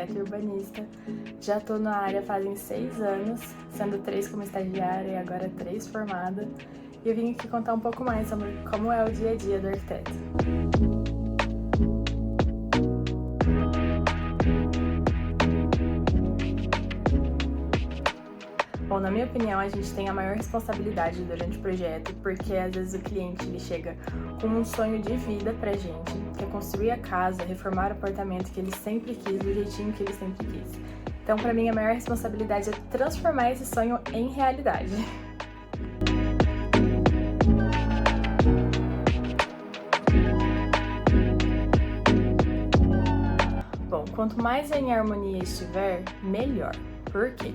arquiteta e urbanista. Já estou na área fazem 6 anos, sendo 3 como estagiária e agora 3 formada. E eu vim aqui contar um pouco mais sobre como é o dia a dia do arquiteto. Bom, na minha opinião, a gente tem a maior responsabilidade durante o projeto, porque às vezes o cliente ele chega com um sonho de vida pra gente, que é construir a casa, reformar o apartamento que ele sempre quis, do jeitinho que ele sempre quis. Então, pra mim, a maior responsabilidade é transformar esse sonho em realidade. Bom, quanto mais em harmonia estiver, melhor. Por quê?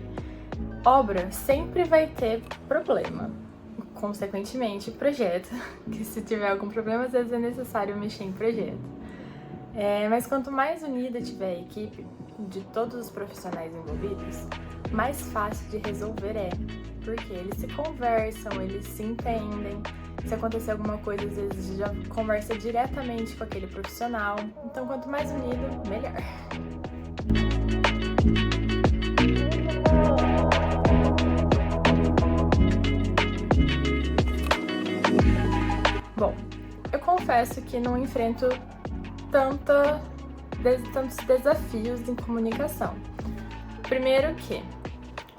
Obra sempre vai ter problema, consequentemente projeto, que se tiver algum problema às vezes é necessário mexer em projeto. Mas quanto mais unida tiver a equipe de todos os profissionais envolvidos, mais fácil de resolver é, porque eles se conversam, eles se entendem, se acontecer alguma coisa às vezes já conversa diretamente com aquele profissional, então quanto mais unido, melhor. Bom, eu confesso que não enfrento tantos desafios em comunicação. Primeiro que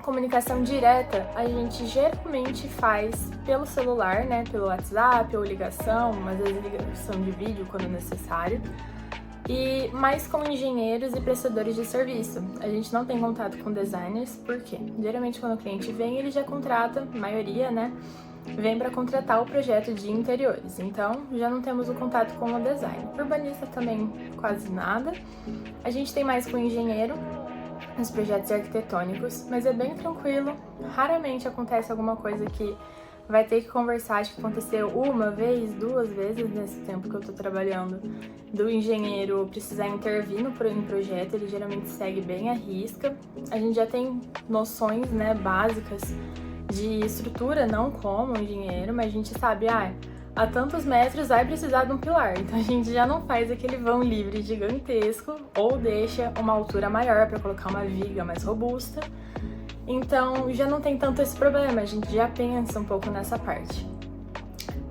comunicação direta a gente geralmente faz pelo celular, né, pelo WhatsApp ou ligação, às vezes ligação de vídeo quando necessário, e mais com engenheiros e prestadores de serviço. A gente não tem contato com designers, porque geralmente quando o cliente vem ele já contrata, a maioria, né, vem para contratar o projeto de interiores, então já não temos o contato com o design. Urbanista também quase nada. A gente tem mais com o engenheiro nos projetos arquitetônicos, mas é bem tranquilo. Raramente acontece alguma coisa que vai ter que conversar. Acho que aconteceu uma vez, 2 vezes nesse tempo que eu tô trabalhando, do engenheiro precisar intervir no projeto, ele geralmente segue bem à risca. A gente já tem noções, né, básicas de estrutura, não como engenheiro, mas a gente sabe, a tantos metros vai precisar de um pilar, então a gente já não faz aquele vão livre gigantesco ou deixa uma altura maior para colocar uma viga mais robusta, então já não tem tanto esse problema, a gente já pensa um pouco nessa parte.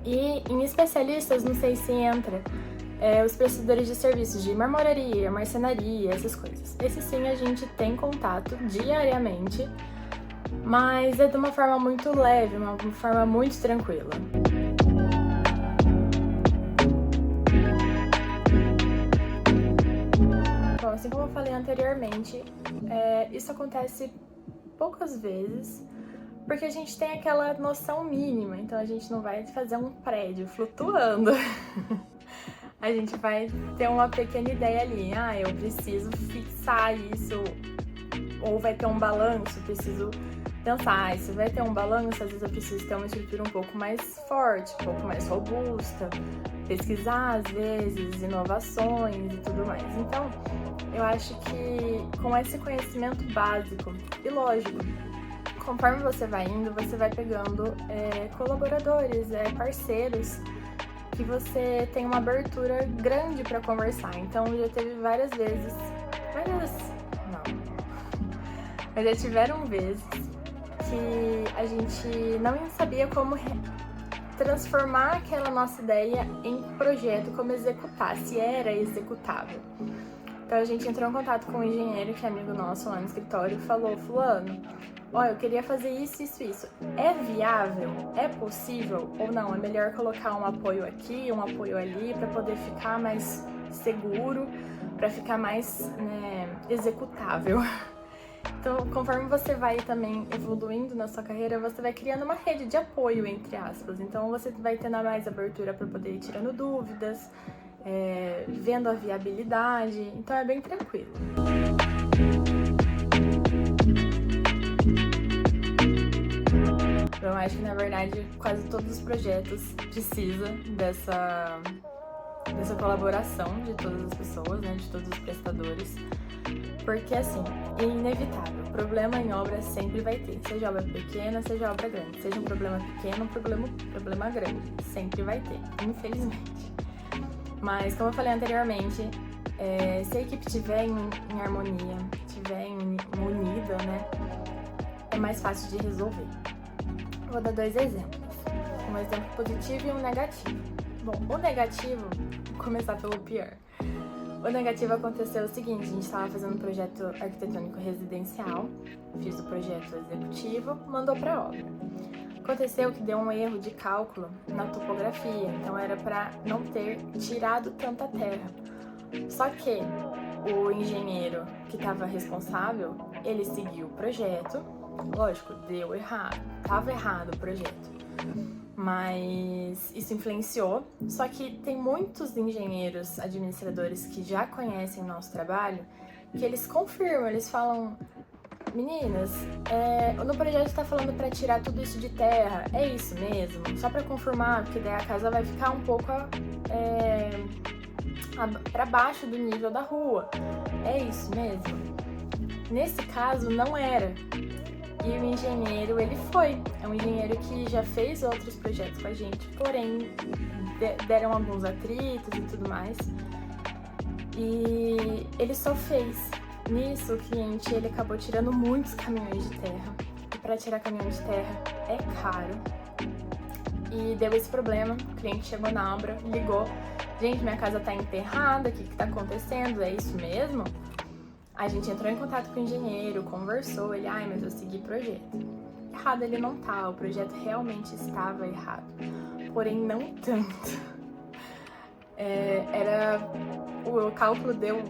E em especialistas, não sei se entra os prestadores de serviços de marmoraria, marcenaria, essas coisas. Esse sim a gente tem contato diariamente, mas é de uma forma muito leve, uma forma muito tranquila. Bom, assim como eu falei anteriormente, isso acontece poucas vezes, porque a gente tem aquela noção mínima, então a gente não vai fazer um prédio flutuando. A gente vai ter uma pequena ideia ali, eu preciso fixar isso, ou vai ter um balanço, preciso pensar, se vai ter um balanço, às vezes eu preciso ter uma estrutura um pouco mais forte, um pouco mais robusta, pesquisar às vezes, inovações e tudo mais. Então, eu acho que com esse conhecimento básico, e lógico, conforme você vai indo, você vai pegando colaboradores, parceiros, que você tem uma abertura grande para conversar. Então, já teve várias vezes, mas já tiveram vezes que a gente não sabia como transformar aquela nossa ideia em projeto, como executar, se era executável. Então a gente entrou em contato com um engenheiro que é amigo nosso lá no escritório e falou: fulano, eu queria fazer isso, isso, isso. É viável? É possível? Ou não? É melhor colocar um apoio aqui, um apoio ali, para poder ficar mais seguro, para ficar mais, executável. Então, conforme você vai também evoluindo na sua carreira, você vai criando uma rede de apoio, entre aspas. Então, você vai tendo mais abertura para poder ir tirando dúvidas, vendo a viabilidade. Então, é bem tranquilo. Eu acho que, na verdade, quase todos os projetos precisam dessa colaboração de todas as pessoas, né, de todos os prestadores. Porque, assim, é inevitável. Problema em obra sempre vai ter. Seja obra pequena, seja obra grande. Seja um problema pequeno, problema grande. Sempre vai ter, infelizmente. Mas, como eu falei anteriormente, se a equipe estiver em harmonia, é mais fácil de resolver. Vou dar 2 exemplos, um exemplo positivo e um negativo. Bom, o negativo, vou começar pelo pior. O negativo aconteceu o seguinte: a gente estava fazendo um projeto arquitetônico residencial, fiz o projeto executivo, mandou para obra. Aconteceu que deu um erro de cálculo na topografia, então era para não ter tirado tanta terra. Só que o engenheiro que estava responsável, ele seguiu o projeto, lógico, deu errado, estava errado o projeto, mas isso influenciou. Só que tem muitos engenheiros administradores que já conhecem o nosso trabalho, que eles confirmam, eles falam: meninas, no projeto está falando para tirar tudo isso de terra, é isso mesmo? Só para confirmar, porque daí a casa vai ficar um pouco para baixo do nível da rua, é isso mesmo? Nesse caso não era. E o engenheiro, ele é um engenheiro que já fez outros projetos com a gente, porém deram alguns atritos e tudo mais, e ele só fez. Nisso, o cliente, ele acabou tirando muitos caminhões de terra, e para tirar caminhão de terra é caro, e deu esse problema. O cliente chegou na obra, ligou: gente, minha casa tá enterrada, o que tá acontecendo? É isso mesmo? A gente entrou em contato com o engenheiro, conversou, ele: ai, mas eu segui projeto. Errado ele não tá, o projeto realmente estava errado, porém não tanto. O cálculo deu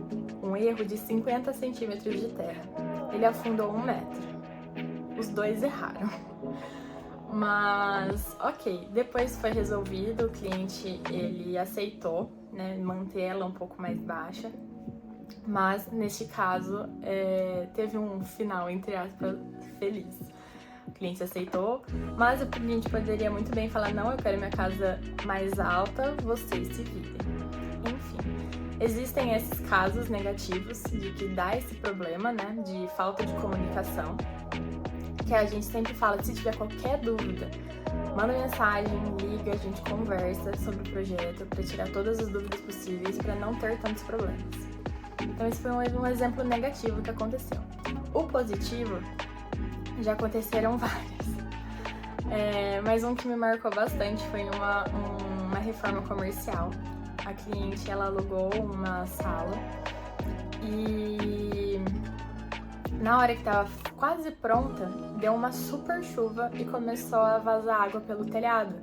um erro de 50 centímetros de terra. Ele afundou 1 metro. Os dois erraram. Mas, ok, depois foi resolvido, o cliente, ele aceitou, né, manter ela um pouco mais baixa. Mas, neste caso, teve um final, entre aspas, feliz. O cliente aceitou, mas o cliente poderia muito bem falar: não, eu quero minha casa mais alta, vocês se virem. Enfim, existem esses casos negativos de que dá esse problema, né, de falta de comunicação, que a gente sempre fala: se tiver qualquer dúvida, manda mensagem, liga, a gente conversa sobre o projeto para tirar todas as dúvidas possíveis para não ter tantos problemas. Então esse foi um exemplo negativo que aconteceu. O positivo, já aconteceram vários. Mas um que me marcou bastante foi uma reforma comercial. A cliente, ela alugou uma sala e na hora que estava quase pronta, deu uma super chuva e começou a vazar água pelo telhado,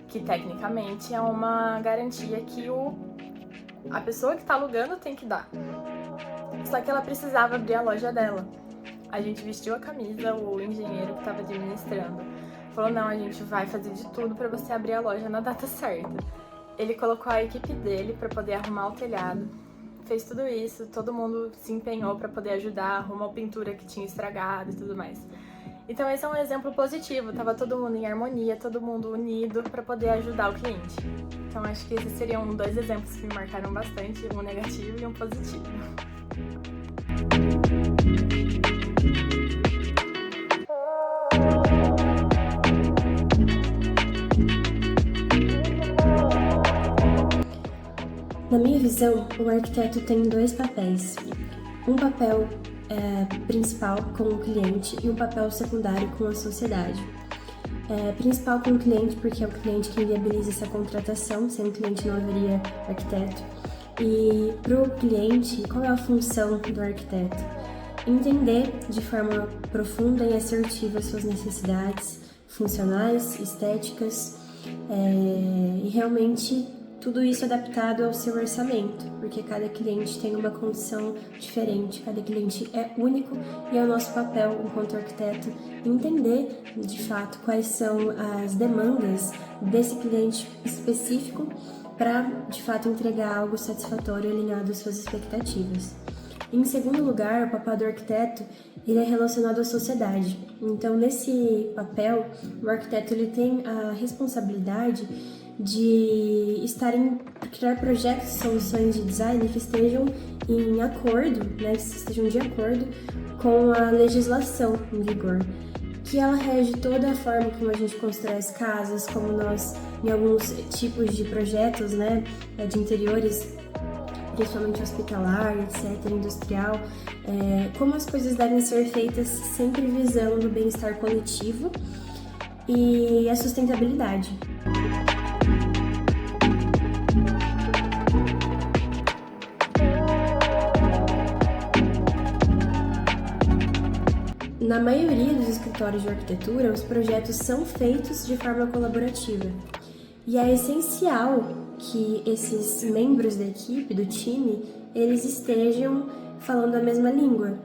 que tecnicamente é uma garantia que a pessoa que está alugando tem que dar. Só que ela precisava abrir a loja dela. A gente vestiu a camisa, o engenheiro que estava administrando falou: não, a gente vai fazer de tudo para você abrir a loja na data certa. Ele colocou a equipe dele para poder arrumar o telhado, fez tudo isso, todo mundo se empenhou para poder ajudar, arrumou a pintura que tinha estragado e tudo mais. Então esse é um exemplo positivo, tava todo mundo em harmonia, todo mundo unido para poder ajudar o cliente. Então acho que esses seriam 2 exemplos que me marcaram bastante, um negativo e um positivo. Na minha visão, o arquiteto tem 2 papéis. Um papel principal com o cliente e um papel secundário com a sociedade. Principal com o cliente, porque é o cliente que viabiliza essa contratação, sem o cliente não haveria arquiteto. E para o cliente, qual é a função do arquiteto? Entender de forma profunda e assertiva suas necessidades funcionais, estéticas, e realmente tudo isso adaptado ao seu orçamento, porque cada cliente tem uma condição diferente, cada cliente é único e é o nosso papel enquanto arquiteto entender de fato quais são as demandas desse cliente específico para de fato entregar algo satisfatório alinhado às suas expectativas. Em segundo lugar, o papel do arquiteto ele é relacionado à sociedade. Então, nesse papel, o arquiteto ele tem a responsabilidade de criar projetos e soluções de design que estejam em acordo, né, que estejam de acordo com a legislação em vigor, que ela rege toda a forma como a gente constrói as casas, como nós, em alguns tipos de projetos, né, de interiores, principalmente hospitalar, etc., industrial, como as coisas devem ser feitas sempre visando o bem-estar coletivo e a sustentabilidade. Na maioria dos escritórios de arquitetura, os projetos são feitos de forma colaborativa. E é essencial que esses membros da equipe, do time, eles estejam falando a mesma língua,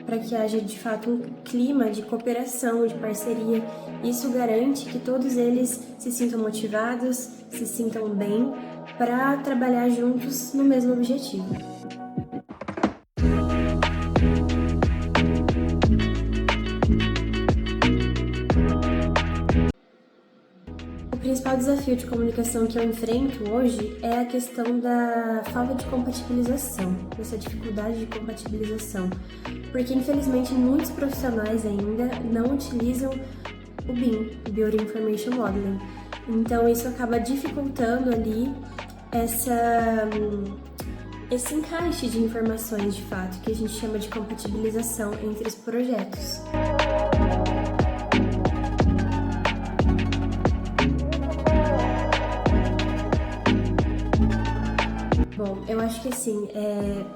para que haja de fato um clima de cooperação, de parceria. Isso garante que todos eles se sintam motivados, se sintam bem para trabalhar juntos no mesmo objetivo. O principal desafio de comunicação que eu enfrento hoje é a questão da falta de compatibilização, dessa dificuldade de compatibilização, porque infelizmente muitos profissionais ainda não utilizam o BIM, Building Information Modeling. Então isso acaba dificultando ali esse encaixe de informações de fato, que a gente chama de compatibilização entre os projetos. Bom, eu acho que assim,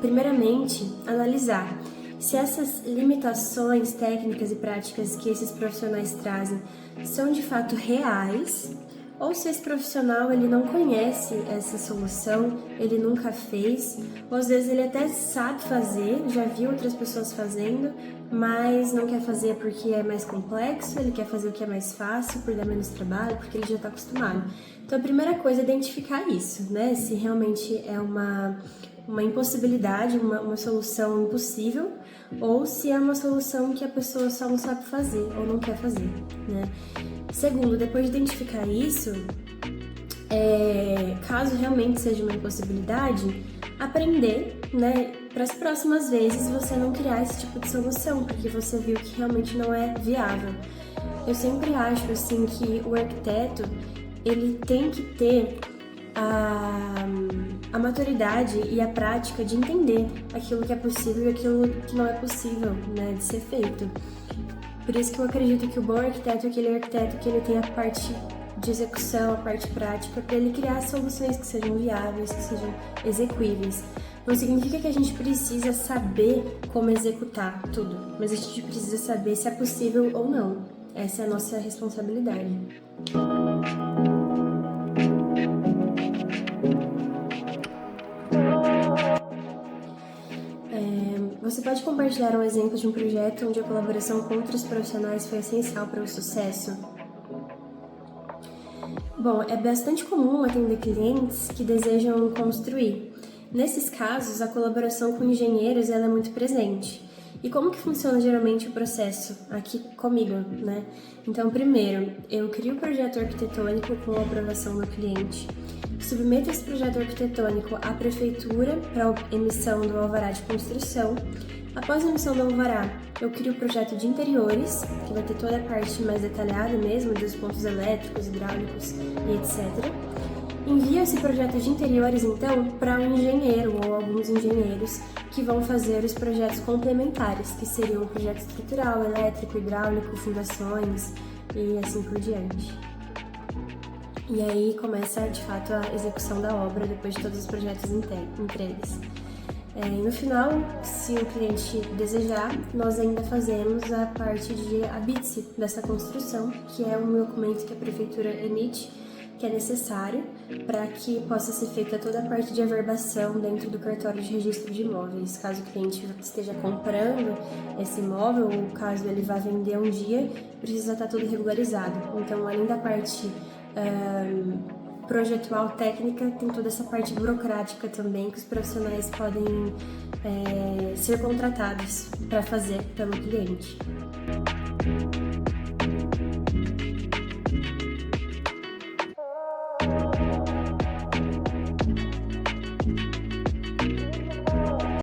primeiramente, analisar se essas limitações técnicas e práticas que esses profissionais trazem são de fato reais, ou se esse profissional ele não conhece essa solução, ele nunca fez, ou às vezes ele até sabe fazer, já viu outras pessoas fazendo, mas não quer fazer porque é mais complexo, ele quer fazer o que é mais fácil, por dar menos trabalho, porque ele já está acostumado. Então a primeira coisa é identificar isso, né? Se realmente é uma impossibilidade, uma solução impossível, ou se é uma solução que a pessoa só não sabe fazer ou não quer fazer, né? Segundo, depois de identificar isso, caso realmente seja uma impossibilidade, aprender, né, para as próximas vezes você não criar esse tipo de solução, porque você viu que realmente não é viável. Eu sempre acho assim que o arquiteto ele tem que ter a maturidade e a prática de entender aquilo que é possível e aquilo que não é possível, né, de ser feito. Por isso que eu acredito que o bom arquiteto é aquele arquiteto que ele tem a parte de execução, a parte prática, para ele criar soluções que sejam viáveis, que sejam execuíveis. Não significa que a gente precisa saber como executar tudo, mas a gente precisa saber se é possível ou não. Essa é a nossa responsabilidade. Você pode compartilhar um exemplo de um projeto onde a colaboração com outros profissionais foi essencial para o sucesso? Bom, é bastante comum atender clientes que desejam construir. Nesses casos, a colaboração com engenheiros ela é muito presente. E como que funciona geralmente o processo aqui comigo, né? Então, primeiro, eu crio o projeto arquitetônico com a aprovação do cliente. Submeto esse projeto arquitetônico à prefeitura para a emissão do alvará de construção. Após a emissão do alvará, eu crio o projeto de interiores, que vai ter toda a parte mais detalhada mesmo, dos pontos elétricos, hidráulicos e etc. Envio esse projeto de interiores, então, para um engenheiro ou alguns engenheiros que vão fazer os projetos complementares, que seriam o projeto estrutural, elétrico, hidráulico, fundações e assim por diante. E aí começa, de fato, a execução da obra depois de todos os projetos entregues. E no final, se o cliente desejar, nós ainda fazemos a parte de habite dessa construção, que é um documento que a prefeitura emite, que é necessário para que possa ser feita toda a parte de averbação dentro do cartório de registro de imóveis. Caso o cliente esteja comprando esse imóvel ou caso ele vá vender um dia, precisa estar tudo regularizado. Então, além da parte projetual técnica, tem toda essa parte burocrática também que os profissionais podem ser contratados para fazer pelo cliente.